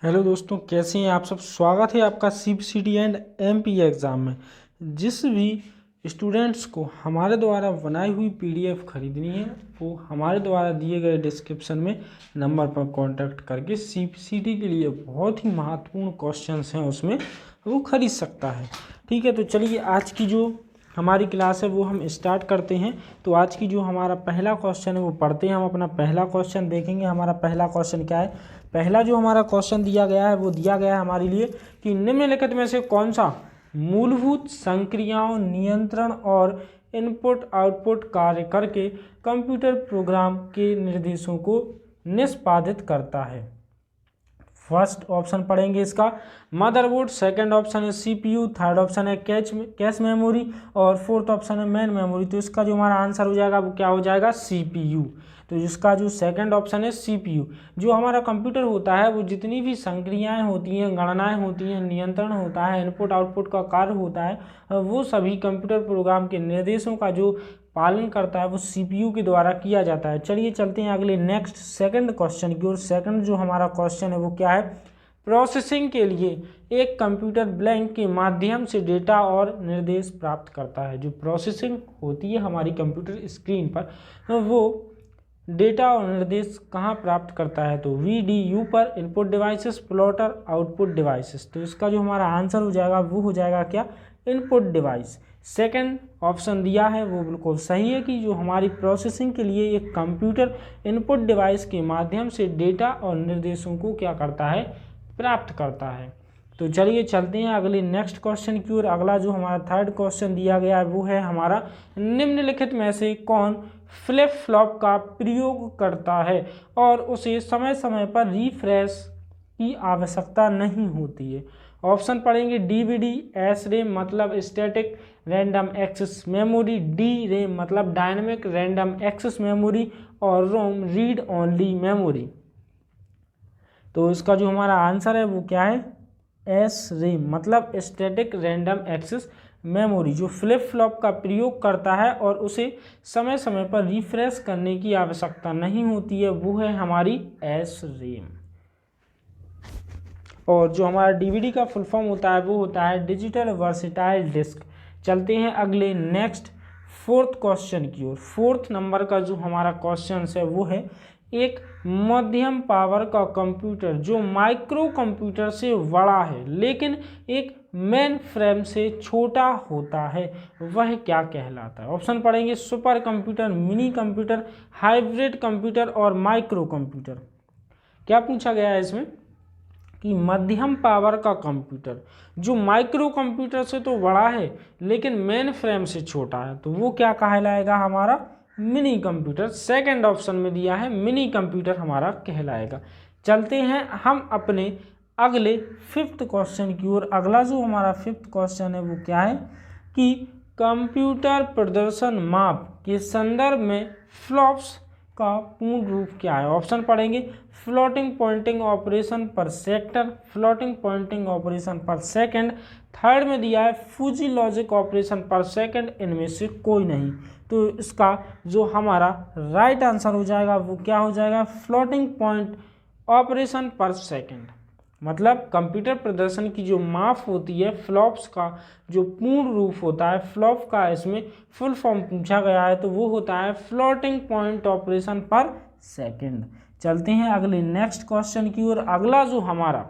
Hello दोस्तों, कैसे हैं आप सब। स्वागत है आपका सीबीसीटी एंड एमपी एग्ज़ाम में। जिस भी स्टूडेंट्स को हमारे द्वारा बनाई हुई पीडीएफ खरीदनी है वो हमारे द्वारा दिए गए डिस्क्रिप्शन में नंबर पर कांटेक्ट करके सीबीसीटी के लिए बहुत ही महत्वपूर्ण क्वेश्चंस हैं उसमें वो खरीद सकता है। ठीक है, तो चलिए आज की जो हमारी क्लास है वो हम स्टार्ट करते हैं। तो आज की जो हमारा पहला क्वेश्चन है वो पढ़ते हैं। हम अपना पहला क्वेश्चन देखेंगे। हमारा पहला क्वेश्चन क्या है। पहला जो हमारा क्वेश्चन दिया गया है वो दिया गया है हमारे लिए कि निम्नलिखित में से कौन सा मूलभूत संक्रियाओं, नियंत्रण और इनपुट आउटपुट कार्य करके कंप्यूटर प्रोग्राम के निर्देशों को निष्पादित करता है। फर्स्ट ऑप्शन पढ़ेंगे इसका मदरबोर्ड, सेकंड ऑप्शन है सीपीयू, थर्ड ऑप्शन है कैश मेमोरी और फोर्थ ऑप्शन है मेन मेमोरी। तो इसका जो हमारा आंसर हो जाएगा वो क्या हो जाएगा, सीपीयू। तो इसका जो सेकंड ऑप्शन है सीपीयू। जो हमारा कंप्यूटर होता है वो जितनी भी संक्रियाएं होती हैं, गणनाएं होती हैं, नियंत्रण होता है, इनपुट आउटपुट का कार्य होता है, वो सभी कंप्यूटर प्रोग्राम के निर्देशों का जो पालन करता है वो सीपीयू के द्वारा किया जाता है। चलिए चलते हैं अगले नेक्स्ट सेकंड क्वेश्चन की ओर। सेकंड जो हमारा क्वेश्चन है वो क्या है, प्रोसेसिंग के लिए एक कंप्यूटर ब्लैंक के माध्यम से डेटा और निर्देश प्राप्त करता है। जो प्रोसेसिंग होती है हमारी कंप्यूटर स्क्रीन पर वो डेटा और निर्देश कहाँ प्राप्त करता है, तो वीडीयू पर, input devices, plotter, output devices. तो इसका जो हमारा आंसर हो जाएगा वो हो जाएगा क्या, इनपुट डिवाइस। सेकंड ऑप्शन दिया है वो बिल्कुल सही है कि जो हमारी प्रोसेसिंग के लिए एक कंप्यूटर इनपुट डिवाइस के माध्यम से डेटा और निर्देशों को क्या करता है, प्राप्त करता है। तो चलिए चलते हैं अगले नेक्स्ट क्वेश्चन की ओर। अगला जो हमारा थर्ड क्वेश्चन दिया गया है वो है हमारा निम्नलिखित में से कौन फ्लिप फ्लॉप का प्रयोग करता है और उसे समय समय पर रिफ्रेश की आवश्यकता नहीं होती है। ऑप्शन पढ़ेंगे डीवीडी, एस रैम मतलब static random access memory, D RAM मतलब डायनेमिक रैंडम एक्सेस मेमोरी और रोम रीड ओनली मेमोरी। तो इसका जो हमारा आंसर है वो क्या है, एस रैम मतलब स्टैटिक रैंडम एक्सेस मेमोरी। जो फ्लिप फ्लॉप का प्रयोग करता है और उसे समय समय पर रिफ्रेश करने की आवश्यकता नहीं होती है वो है हमारी एस रैम। और जो हमारा डीवीडी का फुल फॉर्म होता है वो होता है डिजिटल वर्सेटाइल डिस्क। चलते हैं अगले नेक्स्ट फोर्थ क्वेश्चन की ओर। फोर्थ नंबर का जो हमारा क्वेश्चन है वो है एक मध्यम पावर का कंप्यूटर जो माइक्रो कंप्यूटर से बड़ा है लेकिन एक मेन फ्रेम से छोटा होता है, वह क्या कहलाता है। ऑप्शन पढ़ेंगे super computer, mini computer, hybrid computer और माइक्रो कंप्यूटर। क्या पूछा गया है इसमें कि मध्यम पावर का कंप्यूटर जो माइक्रो कंप्यूटर से तो बड़ा है लेकिन मेन फ्रेम से छोटा है, तो वो क्या कहलाएगा, हमारा मिनी कंप्यूटर। सेकंड ऑप्शन में दिया है मिनी कंप्यूटर हमारा कहलाएगा। चलते हैं हम अपने अगले फिफ्थ क्वेश्चन की ओर। अगला जो हमारा फिफ्थ क्वेश्चन है वो क्या है कि कंप्यूटर प्रदर्शन माप के संदर्भ में फ्लॉप्स का पूर्ण रूप क्या है। ऑप्शन पढ़ेंगे फ्लोटिंग पॉइंटिंग ऑपरेशन पर सेक्टर, फ्लोटिंग पॉइंटिंग ऑपरेशन पर सेकंड, थर्ड में दिया है फूजी लॉजिक ऑपरेशन पर सेकंड, इनमें से कोई नहीं। तो इसका जो हमारा राइट आंसर हो जाएगा वो क्या हो जाएगा, फ्लोटिंग पॉइंट ऑपरेशन पर सेकंड। मतलब कंप्यूटर प्रदर्शन की जो माप होती है फ्लॉप्स का जो पूर्ण रूप होता है, फ्लॉप का इसमें फुल फॉर्म पूछा गया है तो वो होता है फ्लोटिंग पॉइंट ऑपरेशन पर सेकंड। चलते हैं अगले नेक्स्ट क्वेश्चन की ओर। अगला जो हमारा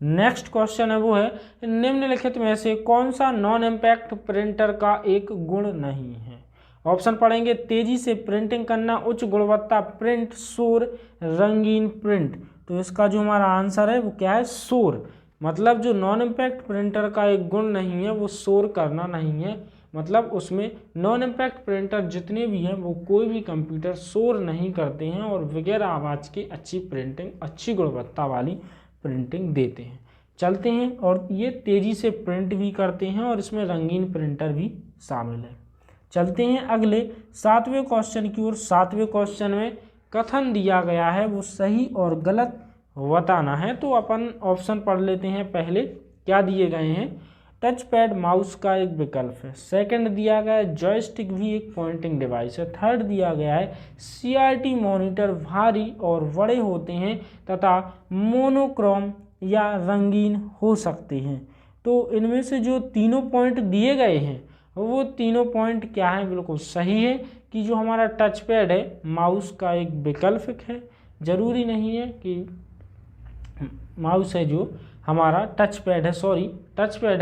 नेक्स्ट क्वेश्चन है वो है निम्नलिखित में से कौन सा नॉन इम्पैक्ट प्रिंटर का एक गुण नहीं है। ऑप्शन पढ़ेंगे तेजी से प्रिंटिंग करना, उच्च गुणवत्ता प्रिंट, शोर, रंगीन प्रिंट। तो इसका जो हमारा आंसर है वो क्या है, शोर। मतलब जो नॉन इम्पैक्ट प्रिंटर का एक गुण नहीं है वो शोर करना नहीं है। मतलब उसमें नॉन इम्पैक्ट प्रिंटर जितने भी हैं वो कोई भी कंप्यूटर शोर नहीं करते हैं और बगैर आवाज़ की अच्छी प्रिंटिंग, अच्छी गुणवत्ता वाली प्रिंटिंग देते हैं। चलते हैं और ये तेज़ी से प्रिंट भी करते हैं और इसमें रंगीन प्रिंटर भी शामिल है। चलते हैं अगले सातवें क्वेश्चन की ओर। सातवें क्वेश्चन में कथन दिया गया है वो सही और गलत बताना है। तो अपन ऑप्शन पढ़ लेते हैं। पहले क्या दिए गए हैं, टच पैड माउस का एक विकल्प है। सेकंड दिया गया है जॉयस्टिक भी एक पॉइंटिंग डिवाइस है। थर्ड दिया गया है CRT मॉनिटर भारी और बड़े होते हैं तथा मोनोक्रोम या रंगीन हो सकते हैं। तो इनमें से जो तीनों पॉइंट दिए गए हैं वो तीनों पॉइंट क्या है, बिल्कुल सही है कि जो हमारा टच पैड है माउस का एक विकल्प है। जरूरी नहीं है कि माउस है जो हमारा टच पैड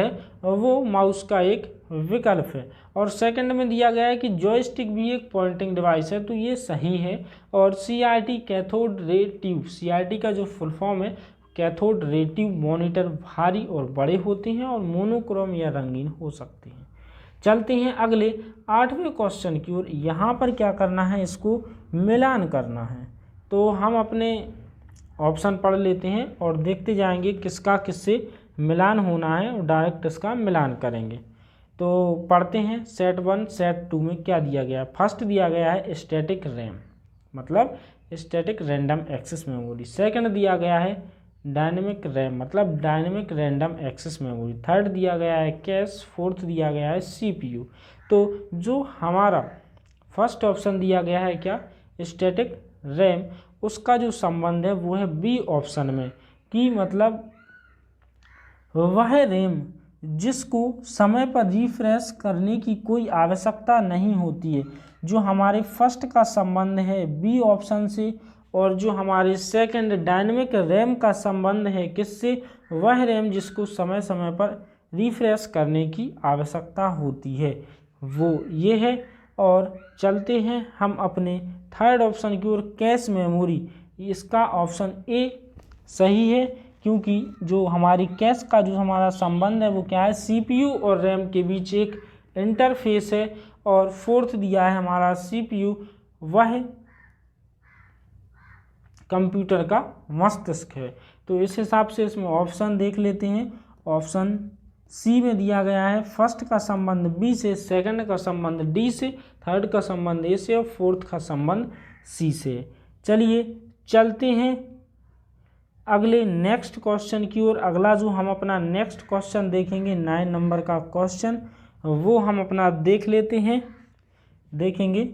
है वो माउस का एक विकल्प है। और सेकंड में दिया गया है कि जॉयस्टिक भी एक पॉइंटिंग डिवाइस है, तो ये सही है। और CRT cathode ray tube, CRT का जो फुल फॉर्म है कैथोड रे ट्यूब मॉनिटर भारी और बड़े होते हैं और मोनोक्रोम या रंगीन हो सकते हैं। चलते हैं अगले 8वें क्वेश्चन की ओर। यहाँ पर क्या करना है, इसको मिलान करना है। तो हम अपने ऑप्शन पढ़ लेते हैं और देखते जाएंगे किसका किससे मिलान होना है और डायरेक्ट इसका मिलान करेंगे। तो पढ़ते हैं सेट 1 सेट 2 में क्या दिया गया है। फर्स्ट दिया गया है स्टैटिक रैम, मतलब static random access memory. Second दिया गया है डायनेमिक रैम, मतलब dynamic random access memory. Third दिया गया है कैश। फोर्थ दिया गया है CPU। तो जो हमारा फर्स्ट ऑप्शन दिया गया है क्या, स्टैटिक रैम, उसका जो संबंध है वो है बी ऑप्शन में, कि मतलब वह रैम जिसको समय पर रिफ्रेश करने की कोई आवश्यकता नहीं होती है। जो हमारे फर्स्ट का संबंध है बी ऑप्शन से, और जो हमारे सेकंड डायनेमिक रैम का संबंध है किससे, वह रैम जिसको समय समय पर रिफ्रेश करने की आवश्यकता होती है, वो ये है। और चलते हैं हम अपने थर्ड ऑप्शन की ओर, कैश मेमोरी। इसका ऑप्शन ए सही है, क्योंकि जो हमारी कैश का जो हमारा संबंध है वो क्या है, CPU और रैम के बीच एक इंटरफेस है। और फोर्थ दिया है हमारा CPU, वह कंप्यूटर का मस्तिष्क है। तो इस हिसाब से इसमें ऑप्शन देख लेते हैं। ऑप्शन सी में दिया गया है फर्स्ट का संबंध बी से, सेकंड का संबंध डी से, थर्ड का संबंध ए से और फोर्थ का संबंध सी से। चलिए चलते हैं अगले नेक्स्ट क्वेश्चन की ओर। अगला जो हम अपना नेक्स्ट क्वेश्चन देखेंगे 9 नंबर का क्वेश्चन, वो हम अपना देख लेते हैं, देखेंगे।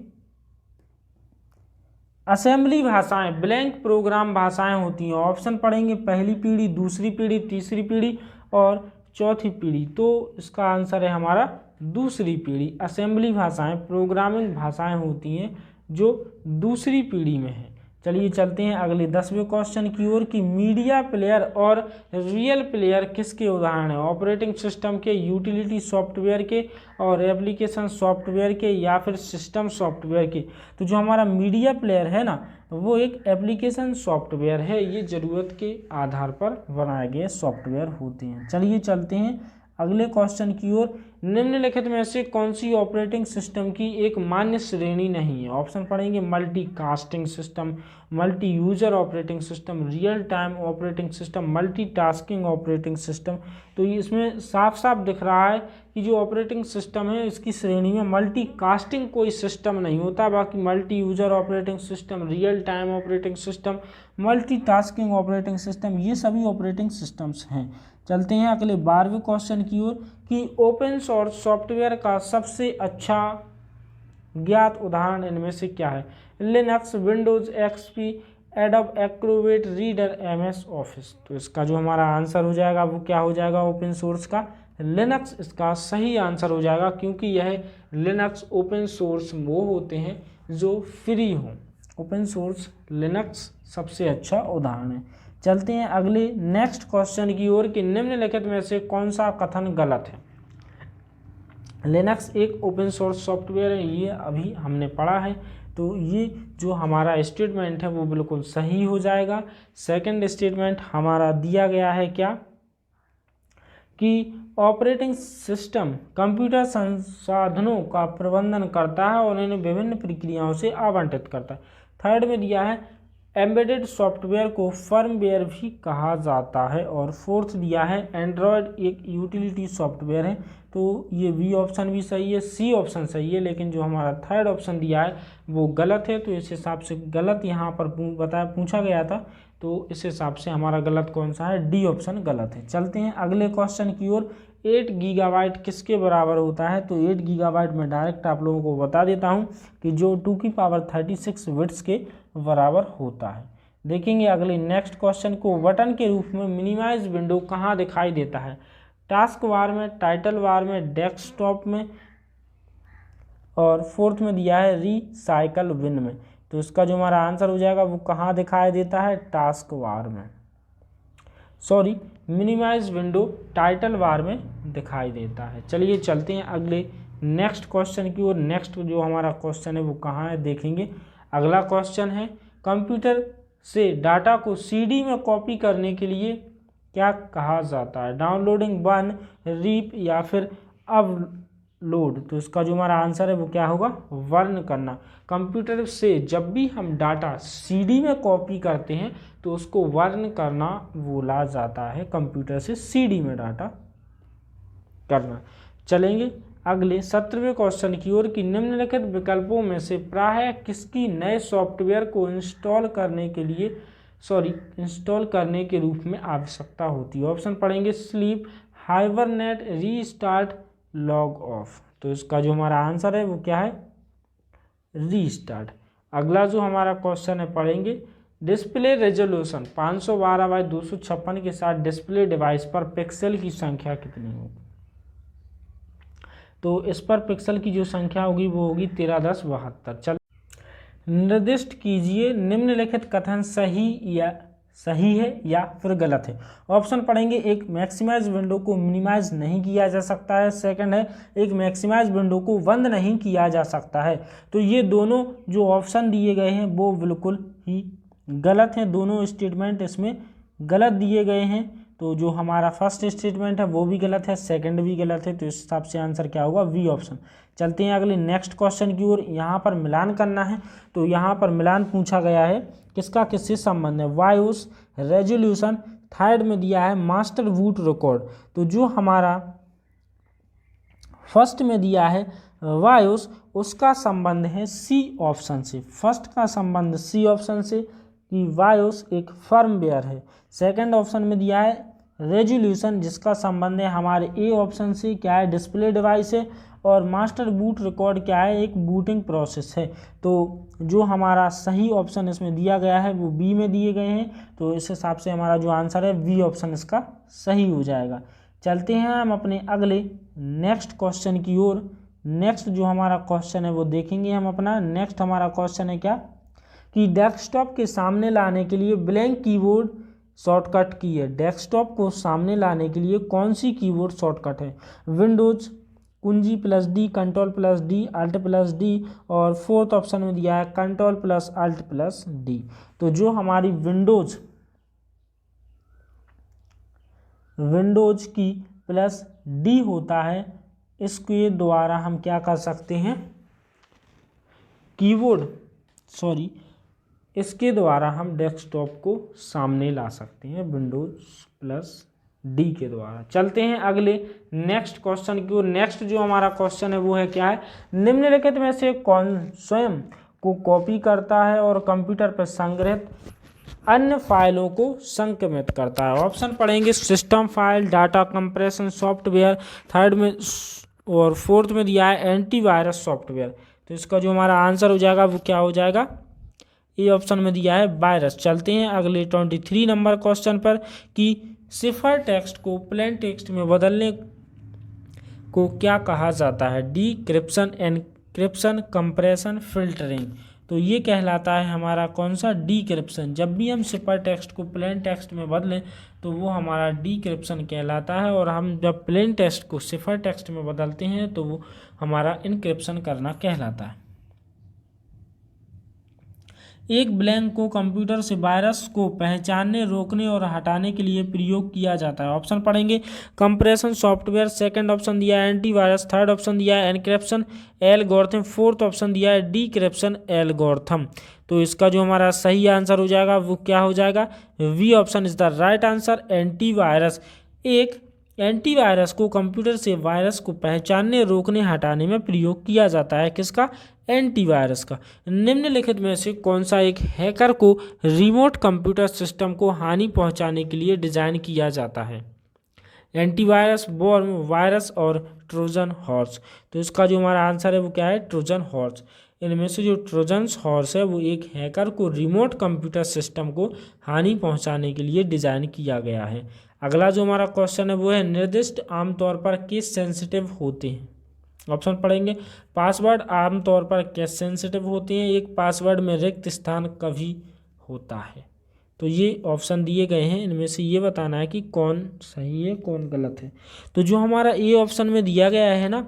असेंबली भाषाएं ब्लैंक प्रोग्राम भाषाएं होती हैं। ऑप्शन पढ़ेंगे पहली पीढ़ी, दूसरी पीढ़ी, तीसरी पीढ़ी और चौथी पीढ़ी। तो इसका आंसर है हमारा दूसरी पीढ़ी। असेंबली भाषाएं प्रोग्रामिंग भाषाएं होती हैं जो दूसरी पीढ़ी में है। चलिए चलते हैं अगले 10वें क्वेश्चन की ओर, कि मीडिया प्लेयर और रियल प्लेयर किसके उदाहरण हैं। ऑपरेटिंग सिस्टम के, यूटिलिटी सॉफ्टवेयर के और एप्लीकेशन सॉफ्टवेयर के, या फिर सिस्टम सॉफ्टवेयर के। तो जो हमारा मीडिया प्लेयर है ना, वो एक एप्लीकेशन सॉफ्टवेयर है। ये ज़रूरत के आधार पर बनाए गए सॉफ्टवेयर होते हैं। चलिए चलते हैं अगले क्वेश्चन की ओर। निम्नलिखित में से कौन सी ऑपरेटिंग सिस्टम की एक मान्य श्रेणी नहीं है। ऑप्शन पढ़ेंगे multi casting system, multi user operating system, real time operating system, multi tasking operating system. तो इसमें साफ साफ दिख रहा है कि जो ऑपरेटिंग सिस्टम है इसकी श्रेणी में मल्टी कास्टिंग कोई सिस्टम नहीं होता। बाकी multi user operating system, real time operating system, multi tasking operating system, ये सभी ऑपरेटिंग सिस्टम्स हैं। चलते हैं अगले 12वें क्वेश्चन की ओर, कि ओपन सोर्स सॉफ्टवेयर का सबसे अच्छा ज्ञात उदाहरण इनमें से क्या है। Linux, Windows XP, adobe Acrobat, reader, MS office. तो इसका जो हमारा आंसर हो जाएगा वो क्या हो जाएगा, ओपन सोर्स का लिनक्स इसका सही आंसर हो जाएगा, क्योंकि यह लिनक्स ओपन सोर्स वो होते हैं जो फ्री हों। ओपन सोर्स लिनक्स सबसे अच्छा उदाहरण है। चलते हैं अगले नेक्स्ट क्वेश्चन की ओर, कि निम्नलिखित में से कौन सा कथन गलत है। लिनक्स एक ओपन सोर्स सॉफ्टवेयर है, ये अभी हमने पढ़ा है। तो ये जो हमारा स्टेटमेंट है वो बिल्कुल सही हो जाएगा। सेकंड स्टेटमेंट हमारा दिया गया है क्या, कि ऑपरेटिंग सिस्टम कंप्यूटर संसाधनों का प्रबंधन करता है और इन्हें विभिन्न प्रक्रियाओं से आवंटित करता है। थर्ड में दिया है एम्बेडेड सॉफ्टवेयर को फर्मवेयर भी कहा जाता है। और फोर्थ दिया है एंड्रॉयड एक यूटिलिटी सॉफ्टवेयर है। तो ये बी ऑप्शन भी सही है, सी ऑप्शन सही है, लेकिन जो हमारा थर्ड ऑप्शन दिया है वो गलत है। तो इस हिसाब से गलत यहाँ पर पूछा गया था, तो इस हिसाब से हमारा गलत कौन सा है, डी ऑप्शन गलत है। चलते हैं अगले क्वेश्चन की ओर। 8 गीगाबाइट किसके बराबर होता है, तो 8 गीगाबाइट में डायरेक्ट आप लोगों को बता देता हूं कि जो 2⁻36 बिट्स के बराबर होता है। देखेंगे अगले नेक्स्ट क्वेश्चन को, बटन के रूप में मिनिमाइज विंडो कहाँ दिखाई देता है, टास्क बार में, टाइटल बार में, डेस्कटॉप में, और फोर्थ में दिया है रिसाइकल बिन में। तो इसका जो हमारा आंसर हो जाएगा वो कहाँ दिखाई देता है, टास्क बार में, sorry minimize window title bar में दिखाई देता है। चलिए चलते हैं अगले नेक्स्ट क्वेश्चन की ओर। नेक्स्ट जो हमारा क्वेश्चन है वो कहाँ है, देखेंगे। अगला क्वेश्चन है, कंप्यूटर से डाटा को सीडी में कॉपी करने के लिए क्या कहा जाता है, डाउनलोडिंग, बर्न, रीप या फिर अपलोड। तो इसका जो हमारा आंसर है वो क्या होगा, बर्न करना। कंप्यूटर से जब भी हम डाटा सीडी में कॉपी करते हैं तो उसको बर्न करना बोला जाता है, कंप्यूटर से सीडी में डाटा करना। चलेंगे अगले 17वें क्वेश्चन की ओर कि निम्नलिखित विकल्पों में से प्रायः किसकी नए सॉफ्टवेयर को इंस्टॉल करने के रूप में आवश्यकता होती है। ऑप्शन पढ़ेंगे, sleep, hibernate, restart, log of. तो इसका जो हमारा आंसर है वो क्या है, रीस्टार्ट। अगला जो हमारा क्वेश्चन है पढ़ेंगे, डिस्प्ले रेजोल्यूशन 512x256 के साथ डिस्प्ले डिवाइस पर पिक्सल की संख्या कितनी होगी। तो इस पर पिक्सल की जो संख्या होगी वो होगी 131072। चल निर्दिष्ट कीजिए निम्नलिखित कथन सही है या फिर गलत है। ऑप्शन पढ़ेंगे, एक मैक्सिमाइज विंडो को मिनिमाइज नहीं किया जा सकता है। सेकंड है, एक मैक्सिमाइज विंडो को बंद नहीं किया जा सकता है। तो ये दोनों जो ऑप्शन दिए गए हैं वो बिल्कुल ही गलत हैं, दोनों स्टेटमेंट इसमें गलत दिए गए हैं। तो जो हमारा फर्स्ट स्टेटमेंट है वो भी गलत है, सेकंड भी गलत है। तो इस हिसाब से आंसर क्या होगा, बी ऑप्शन। चलते हैं अगले नेक्स्ट क्वेश्चन की ओर। यहाँ पर मिलान करना है, तो यहाँ पर मिलान पूछा गया है किसका किससे संबंध है, वायोस, रेजोल्यूशन, थर्ड में दिया है मास्टर बूट रिकॉर्ड। तो जो हमारा फर्स्ट में दिया है वायोस, उसका संबंध है सी ऑप्शन से। फर्स्ट का संबंध सी ऑप्शन से कि वायोस एक फर्मवेयर है। सेकंड ऑप्शन में दिया है रेजोल्यूशन, जिसका संबंध है हमारे ए ऑप्शन से, क्या है, डिस्प्ले डिवाइस है। और मास्टर बूट रिकॉर्ड क्या है, एक बूटिंग प्रोसेस है। तो जो हमारा सही ऑप्शन इसमें दिया गया है वो बी में दिए गए हैं। तो इस हिसाब से हमारा जो आंसर है बी ऑप्शन इसका सही हो जाएगा। चलते हैं हम अपने अगले नेक्स्ट क्वेश्चन की ओर। नेक्स्ट जो हमारा क्वेश्चन है वो देखेंगे हम अपना। नेक्स्ट हमारा क्वेश्चन है क्या कि डेस्कटॉप के सामने लाने के लिए ब्लैंक कीबोर्ड शॉर्टकट की है। डेस्कटॉप को सामने लाने के लिए कौन सी कीबोर्ड शॉर्टकट है, विंडोज, कुंजी plus D, control plus D, alt plus D, और फोर्थ ऑप्शन में दिया है control plus alt plus D. तो जो हमारी विंडोज की प्लस डी होता है, इसके द्वारा हम क्या कर सकते हैं, इसके द्वारा हम डेस्कटॉप को सामने ला सकते हैं, विंडोज प्लस डी के द्वारा। चलते हैं अगले नेक्स्ट क्वेश्चन की ओर। नेक्स्ट जो हमारा क्वेश्चन है वो है क्या है, निम्नलिखित में से कौन स्वयं को कॉपी करता है और कंप्यूटर पर संग्रहित अन्य फाइलों को संक्रमित करता है। ऑप्शन पढ़ेंगे, system file, data compression software, third में और फोर्थ में दिया है एंटीवायरस सॉफ्टवेयर। तो इसका जो हमारा आंसर हो जाएगा वो क्या हो जाएगा, ए ऑप्शन में दिया है वायरस। चलते हैं अगले 23 नंबर क्वेश्चन पर कि सिफर टेक्स्ट को प्लेन टेक्स्ट में बदलने को क्या कहा जाता है, डिक्रिप्शन, एनक्रिप्शन, कंप्रेशन, फिल्टरिंग। तो ये कहलाता है हमारा कौन सा, डिक्रिप्शन। जब भी हम सिफर टेक्स्ट को प्लेन टेक्स्ट में बदलें तो वो हमारा डिक्रिप्शन कहलाता है, और हम जब प्लेन टेक्स्ट को सिफर टेक्स्ट में बदलते हैं तो वो हमारा इनक्रिप्शन करना कहलाता है। एक ब्लैंक को कंप्यूटर से वायरस को पहचानने, रोकने और हटाने के लिए प्रयोग किया जाता है। ऑप्शन पढ़ेंगे, कंप्रेशन सॉफ्टवेयर, सेकंड ऑप्शन दिया है एंटीवायरस, थर्ड ऑप्शन दिया है एनक्रिप्शन एल्गोरिथम, फोर्थ ऑप्शन दिया है डिक्रिप्शन एल्गोरिथम। तो इसका जो हमारा सही आंसर हो जाएगा वो क्या हो जाएगा, V option is the right answer, antivirus. एक एंटीवायरस को कंप्यूटर से वायरस को पहचानने, रोकने, हटाने में प्रयोग किया जाता है। किसका, एंटीवायरस का। निम्नलिखित में से कौन सा एक हैकर को रिमोट कंप्यूटर सिस्टम को हानि पहुंचाने के लिए डिजाइन किया जाता है, एंटीवायरस, वॉर्म, वायरस और ट्रोजन हॉर्स। तो इसका जो हमारा आंसर है वो क्या है, ट्रोजन हॉर्स। इनमें से जो ट्रोजन हॉर्स है वो एक हैकर को रिमोट कंप्यूटर सिस्टम को हानि पहुंचाने के लिए डिजाइन किया गया है। अगला जो हमारा क्वेश्चन है वो है निर्दिष्ट आमतौर पर केस सेंसिटिव होते हैं। ऑप्शन पढ़ेंगे। पासवर्ड आमतौर पर केस सेंसिटिव होते हैं। एक पासवर्ड में रिक्त स्थान कभी होता है। तो ये ऑप्शन दिए गए हैं, इनमें से ये बताना है कि कौन सही है कौन गलत है। तो जो हमारा ए ऑप्शन में दिया गया है ना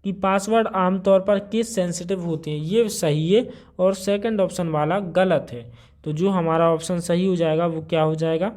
कि पासवर्ड आमतौर पर केस सेंसिटिव होते हैं, ये सही है और सेकंड ऑप्शन वाला गलत है। तो जो हमारा ऑप्शन सही हो जाएगा वो क्या हो जाएगा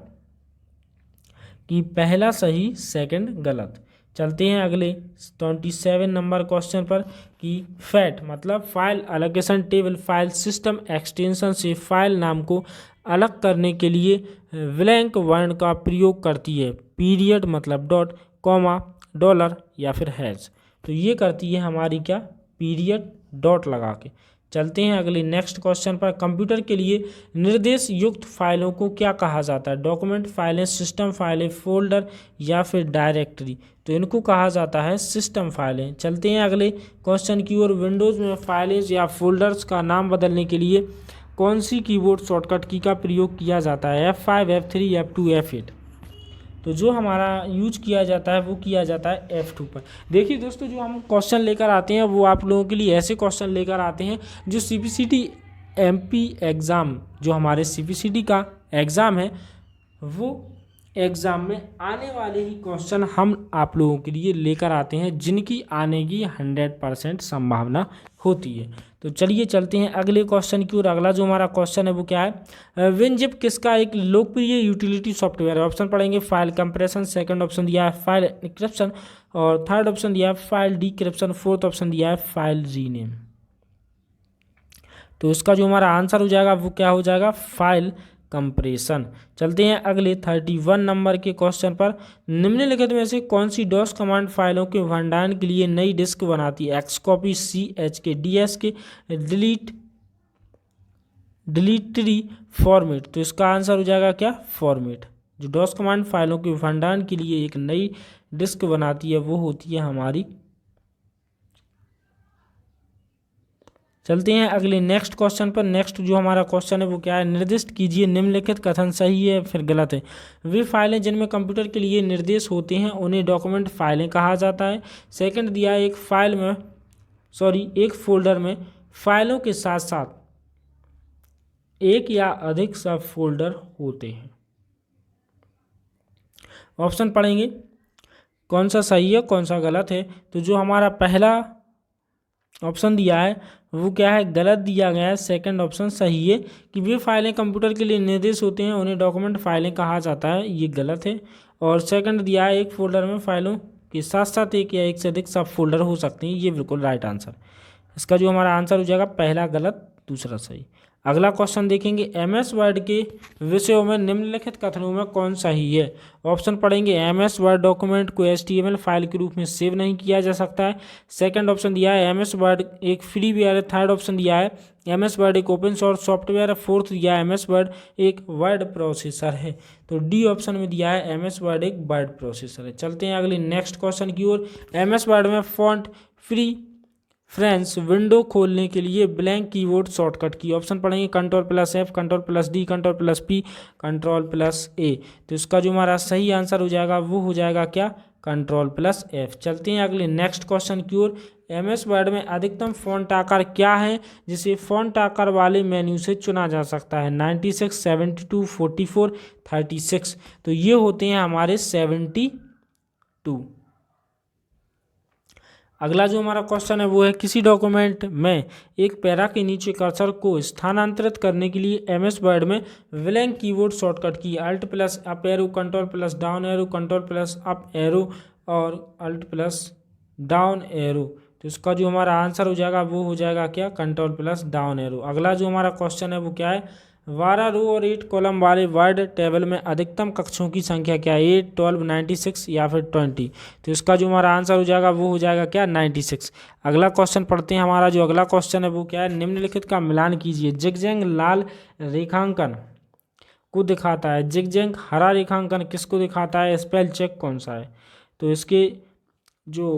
कि पहला सही सेकंड गलत। चलते हैं अगले 27 नंबर क्वेश्चन पर कि फैट मतलब file allocation table file system extension से फाइल नाम को अलग करने के लिए ब्लैंक वर्ण का प्रयोग करती है। पीरियड मतलब डॉट, कॉमा, डॉलर या फिर हैश। तो ये करती है हमारी क्या, पीरियड डॉट लगा के। चलते हैं अगले नेक्स्ट क्वेश्चन पर। कंप्यूटर के लिए निर्देश युक्त फाइलों को क्या कहा जाता है। डॉक्यूमेंट फाइलें, सिस्टम फाइलें, फोल्डर या फिर डायरेक्टरी। तो इनको कहा जाता है सिस्टम फाइलें। चलते हैं अगले क्वेश्चन की ओर। विंडोज़ में फाइलें या फोल्डर्स का नाम बदलने के लिए कौन सी कीबोर्ड शॉर्टकट की का प्रयोग किया जाता है। F5, F3, F2, F8। तो जो हमारा यूज किया जाता है वो किया जाता है F2 पर। देखिए दोस्तों, जो हम क्वेश्चन लेकर आते हैं वो आप लोगों के लिए ऐसे क्वेश्चन लेकर आते हैं जो CPCT MP एग्ज़ाम, जो हमारे CPCT का एग्ज़ाम है वो एग्ज़ाम में आने वाले ही क्वेश्चन हम आप लोगों के लिए लेकर आते हैं जिनकी आने की 100% संभावना होती है। तो चलिए चलते हैं अगले क्वेश्चन की ओर। अगला जो हमारा क्वेश्चन है वो क्या है, विनजिप किसका एक लोकप्रिय यूटिलिटी सॉफ्टवेयर है। ऑप्शन पढ़ेंगे। फाइल कंप्रेशन, सेकंड ऑप्शन दिया है फाइल एन्क्रिप्शन और थर्ड ऑप्शन दिया है फाइल डिक्रिप्शन, फोर्थ ऑप्शन दिया है फाइल रीनेम। तो इसका जो हमारा आंसर हो जाएगा वो क्या हो जाएगा, फाइल कंप्रेशन। चलते हैं अगले 31 नंबर के क्वेश्चन पर। निम्नलिखित में से कौन सी डॉस कमांड फाइलों के भंडारण के लिए नई डिस्क बनाती है। एक्सकॉपी, CHK, DSK, डिलीटरी, फॉर्मेट। तो इसका आंसर हो जाएगा क्या, फॉर्मेट। जो डॉस कमांड फाइलों के भंडारण के लिए एक नई डिस्क बनाती है वो होती है हमारी। चलते हैं अगले नेक्स्ट क्वेश्चन पर। नेक्स्ट जो हमारा क्वेश्चन है वो क्या है, निर्दिष्ट कीजिए निम्नलिखित कथन सही है फिर गलत है। वे फाइलें जिनमें कंप्यूटर के लिए निर्देश होते हैं उन्हें डॉक्यूमेंट फाइलें कहा जाता है। सेकंड दिया है एक फोल्डर में फाइलों के साथ साथ एक या अधिक सब फोल्डर होते हैं। ऑप्शन पढ़ेंगे कौन सा सही है कौन सा गलत है। तो जो हमारा पहला ऑप्शन दिया है वो क्या है, गलत दिया गया है। सेकंड ऑप्शन सही है कि वे फाइलें कंप्यूटर के लिए निर्देश होते हैं उन्हें डॉक्यूमेंट फाइलें कहा जाता है, ये गलत है। और सेकंड दिया है एक फोल्डर में फाइलों के साथ साथ एक या एक से अधिक सब फोल्डर हो सकते हैं, ये बिल्कुल राइट आंसर। इसका जो हमारा आंसर हो जाएगा पहला गलत दूसरा सही। अगला क्वेश्चन देखेंगे, MS वर्ड के विषयों में निम्नलिखित कथनों में कौन सही है। ऑप्शन पढ़ेंगे। MS वर्ड डॉक्यूमेंट को HTML फाइल के रूप में सेव नहीं किया जा सकता है। सेकंड ऑप्शन दिया है MS वर्ड एक फ्रीवेयर है। थर्ड ऑप्शन दिया है MS वर्ड एक ओपन सोर्स सॉफ्टवेयर है। फोर्थ दिया है MS वर्ड एक वर्ड प्रोसेसर है। तो डी ऑप्शन में दिया है MS वर्ड एक वर्ड प्रोसेसर है। चलते हैं अगले नेक्स्ट क्वेश्चन की ओर। MS वर्ड में फॉन्ट फ्री फ्रेंड्स विंडो खोलने के लिए ब्लैंक कीबोर्ड शॉर्टकट की। ऑप्शन पढ़ेंगे Ctrl+F, Ctrl+D, Ctrl+P, Ctrl+A। तो इसका जो हमारा सही आंसर हो जाएगा वो हो जाएगा क्या, Ctrl+F। चलते हैं अगले नेक्स्ट क्वेश्चन की ओर। MS वर्ड में अधिकतम फॉन्ट आकार क्या है जिसे फॉन्ट आकार वाले मेन्यू से चुना जा सकता है। 96, 72, 44, 36। तो ये होते हैं हमारे 72। अगला जो हमारा क्वेश्चन है वो है, किसी डॉक्यूमेंट में एक पैरा के नीचे कर्सर को स्थानांतरित करने के लिए MS वर्ड में ब्लैंक कीबोर्ड शॉर्टकट की Alt+Up arrow, Ctrl+Down arrow, Ctrl+Up arrow और Alt+Down एरो। तो इसका जो हमारा आंसर हो जाएगा वो हो जाएगा क्या, Ctrl+Down एरो। अगला जो हमारा क्वेश्चन है वो क्या है, 12 रो और 8 कॉलम वाले वर्ड टेबल में अधिकतम कक्षों की संख्या क्या है, 8, 12, 96 या फिर 20। तो इसका जो हमारा आंसर हो जाएगा वो हो जाएगा क्या, 96। अगला क्वेश्चन पढ़ते हैं। हमारा जो अगला क्वेश्चन है वो क्या है, निम्नलिखित का मिलान कीजिए। जिगजैग लाल रेखांकन को दिखाता है, जिगजैग हरा रेखांकन किसको दिखाता है, स्पेल चेक कौन सा है। तो इसके जो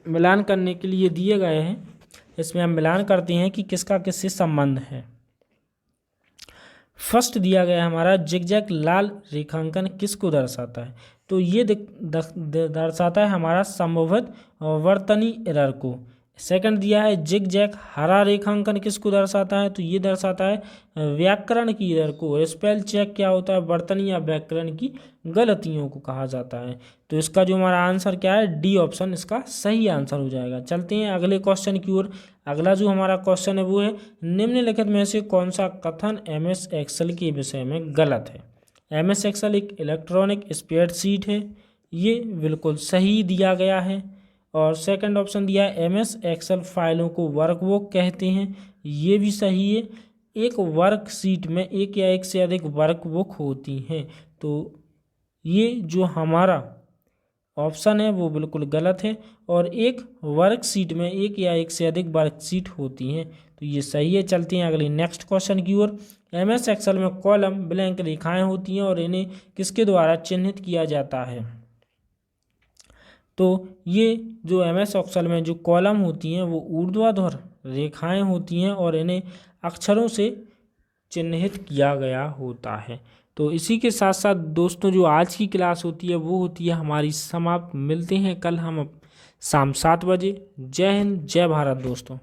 मिलान करने के लिए दिए गए हैं, इसमें हम मिलान करते हैं कि किसका किससे संबंध है। फर्स्ट दिया गया हमारा जिगजैग लाल रेखांकन किसको दर्शाता है, तो ये दर्शाता है हमारा संभवत वर्तनी एरर को। सेकंड दिया है जिगजैग हरा रेखांकन किसको दर्शाता है, तो ये दर्शाता है व्याकरण की एरर को। स्पेल चेक क्या होता है, वर्तनी या व्याकरण की गलतियों को कहा जाता है। तो इसका जो हमारा आंसर क्या है, डी ऑप्शन इसका सही आंसर हो जाएगा। चलते हैं अगले क्वेश्चन की ओर। अगला जो हमारा क्वेश्चन है वो है निम्नलिखित में से कौन सा कथन MS एक्सेल के विषय में गलत है। MS एक्सेल एक इलेक्ट्रॉनिक स्प्रेडशीट है, ये बिल्कुल सही दिया गया है। और सेकंड ऑप्शन दिया है MS एक्सेल फाइलों को वर्कबुक कहते हैं, ये भी सही है। एक वर्कशीट में एक या एक से अधिक वर्कबुक होती हैं, तो ये जो हमारा ऑप्शन है वो बिल्कुल गलत है। और एक वर्कशीट में एक या एक से अधिक वर्कशीट होती हैं, तो ये सही है। चलते हैं अगले नेक्स्ट क्वेश्चन की ओर। MS एक्सेल में कॉलम ब्लैंक रेखाएं होती हैं और इन्हें किसके द्वारा चिन्हित किया जाता है, तो ये जो MS एक्सेल में जो कॉलम होती हैं वो ऊर्ध्वाधर रेखाएं होती हैं और इन्हें अक्षरों से चिन्हित किया गया होता है। तो इसी के साथ साथ दोस्तों जो आज की क्लास होती है वो होती है हमारी समाप्त। मिलते हैं कल हम शाम 7 बजे। जय हिंद, जय भारत दोस्तों।